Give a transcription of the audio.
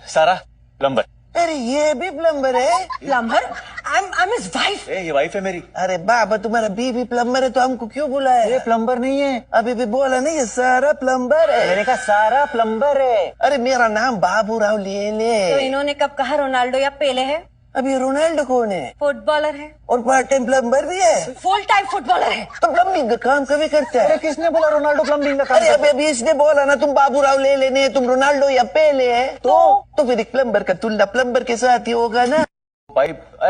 सारा प्लम्बर। अरे ये भी प्लम्बर है? Plumber? I am his wife. ये वाइफ है मेरी। अरे बाबा तुम्हारा बीवी प्लम्बर है तो हमको क्यों बुलाया? ये प्लम्बर नहीं है। अभी भी बोला नहीं, ये सारा प्लम्बर है। मैंने कहा सारा प्लम्बर है। अरे मेरा नाम बाबू राव ले ले। तो इन्होंने कब कहा रोनाल्डो या पेले है? अभी रोनाल्डो कौन है? फुटबॉलर है और पार्ट टाइम प्लम्बर भी है? फुल टाइम फुटबॉलर है। तो प्लम्बिंग का काम कभी करता है? किसने बोला रोनाल्डो प्लम्बिंग का काम अरे अभी इसने बोला ना तुम बाबू राव ले लेने, तुम रोनाल्डो या पेले है तो फिर एक प्लम्बर का तुलना प्लम्बर के साथ ही होगा ना। पाइप